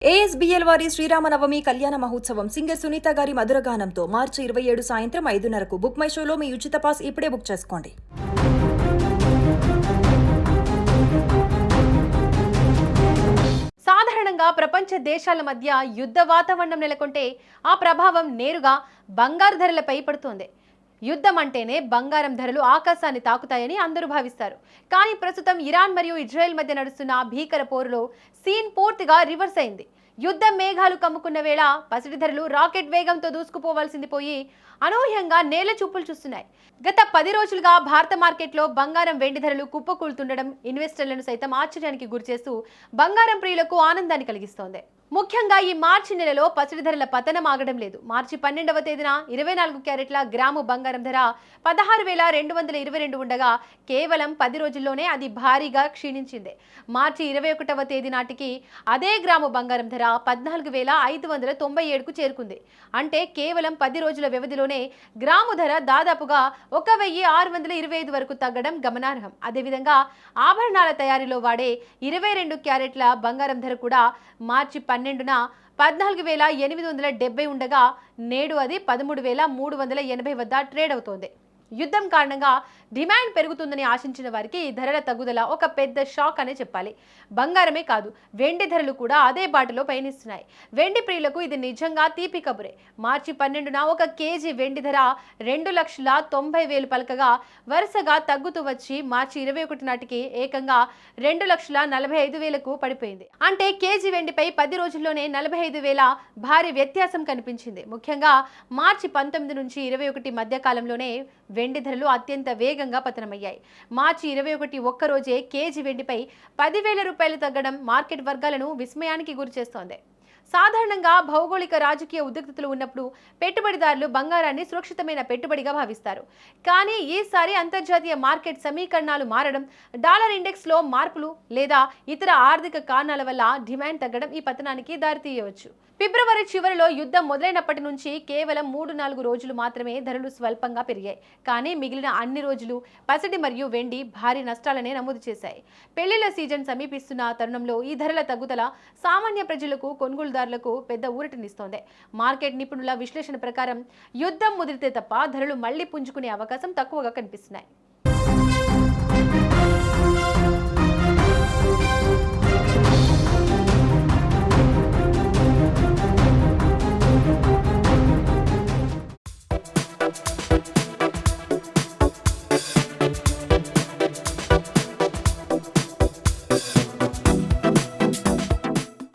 ఏఎస్బీఎల్ వారి శ్రీరామనవమి కళ్యాణ మహోత్సవం సింగర్ సునీత గారి మధురగానంతో మార్చి 27 సాయంత్రం 5:30కు బుక్ మై షోలో మీ ఉచిత పాస్ ఇప్పుడే బుక్ చేసుకోండి. సాధారణంగా ప్రపంచ దేశాల మధ్య యుద్ధ వాతావరణం నెలకొంటే ఆ ప్రభావం నేరుగా బంగారు ధరలపై పడుతోంది. యుద్ధం అంటేనే బంగారం ధరలు ఆకాశాన్ని తాకుతాయని అందరూ భావిస్తారు. కానీ ప్రస్తుతం ఇరాన్ మరియు ఇజ్రాయెల్ మధ్య నడుస్తున్న భీకర పోరులో సీన్ పూర్తిగా రివర్స్ అయింది. యుద్ధం మేఘాలు కమ్ముకున్న వేళ పసిడి ధరలు రాకెట్ వేగంతో దూసుకుపోవాల్సింది పోయి అనూహ్యంగా నేల చూపులు చూస్తున్నాయి. గత 10 రోజులుగా భారత మార్కెట్లో బంగారం వెండి ధరలు కుప్పకూలుతుండడం ఇన్వెస్టర్లను సైతం ఆశ్చర్యానికి గురిచేస్తూ బంగారం ప్రియులకు ఆనందాన్ని కలిగిస్తోంది. ముఖ్యంగా ఈ మార్చి నెలలో పసిడి ధరల పతనం ఆగడం లేదు. మార్చి 12వ తేదీన 24 క్యారెట్ల గ్రాము బంగారం ధర 16,222 ఉండగా కేవలం 10 రోజుల్లోనే అది భారీగా క్షీణించింది. మార్చి 21వ తేదీ నాటికి అదే గ్రాము బంగారం ధర 14,597కు చేరుకుంది. అంటే కేవలం 10 రోజుల వ్యవధిలోనే గ్రాము ధర దాదాపుగా 1,625 వరకు తగ్గడం గమనార్హం. అదేవిధంగా ఆభరణాల తయారీలో వాడే 22 క్యారెట్ల బంగారం ధర కూడా మార్చి 12న 14,870 ఉండగా నేడు అది 13,380 వద్ద ట్రేడ్ అవుతోంది. యుద్ధం కారణంగా డిమాండ్ పెరుగుతుందని ఆశించిన వారికి ఈ ధరల తగ్గుదల ఒక పెద్ద షాక్ అనే చెప్పాలి. బంగారమే కాదు, వెండి ధరలు కూడా అదే బాటలో పయనిస్తున్నాయి. వెండి ప్రియులకు ఇది నిజంగా తీపి కబురే. మార్చి 12న ఒక కేజీ వెండి ధర 2,90,000 పలకగా వరుసగా తగ్గుతూ వచ్చి మార్చి 21 నాటికి ఏకంగా 2,45,000కు పడిపోయింది. అంటే కేజీ వెండిపై 10 రోజుల్లోనే 45,000 భారీ వ్యత్యాసం కనిపించింది. ముఖ్యంగా మార్చి 19 నుంచి 21 మధ్య కాలంలోనే వెండి ధరలు అత్యంత వేగంగా పతనమయ్యాయి. మార్చి 21 ఒక్కరోజే కేజీ వెండిపై 10,000 రూపాయలు తగ్గడం మార్కెట్ వర్గాలను విస్మయానికి గురిచేస్తోంది. సాధారణంగా భౌగోళిక రాజకీయ ఉద్రిక్తతలు ఉన్నప్పుడు పెట్టుబడిదారులు బంగారాన్ని సురక్షితమైన పెట్టుబడిగా భావిస్తారు. కానీ ఈసారి అంతర్జాతీయ మార్కెట్ సమీకరణాలు మారడం, డాలర్ ఇండెక్స్లో మార్పులు లేదా ఇతర ఆర్థిక కారణాల వల్ల డిమాండ్ తగ్గడం ఈ పతనానికి దారితీయవచ్చు. ఫిబ్రవరి చివరిలో యుద్ధం మొదలైనప్పటి నుంచి కేవలం 3-4 రోజులు మాత్రమే ధరలు స్వల్పంగా పెరిగాయి. కానీ మిగిలిన అన్ని రోజులు పసిడి మరియు వెండి భారీ నష్టాలనే నమోదు చేశాయి. పెళ్లిళ్ల సీజన్ సమీపిస్తున్న తరుణంలో ఈ ధరల తగ్గుదల సామాన్య ప్రజలకు, కొనుగోలుదారులకు పెద్ద ఊరటనిస్తోంది. మార్కెట్ నిపుణుల విశ్లేషణ ప్రకారం యుద్ధం ముదిరితే తప్ప ధరలు మళ్లీ పుంజుకునే అవకాశం తక్కువగా కనిపిస్తున్నాయి.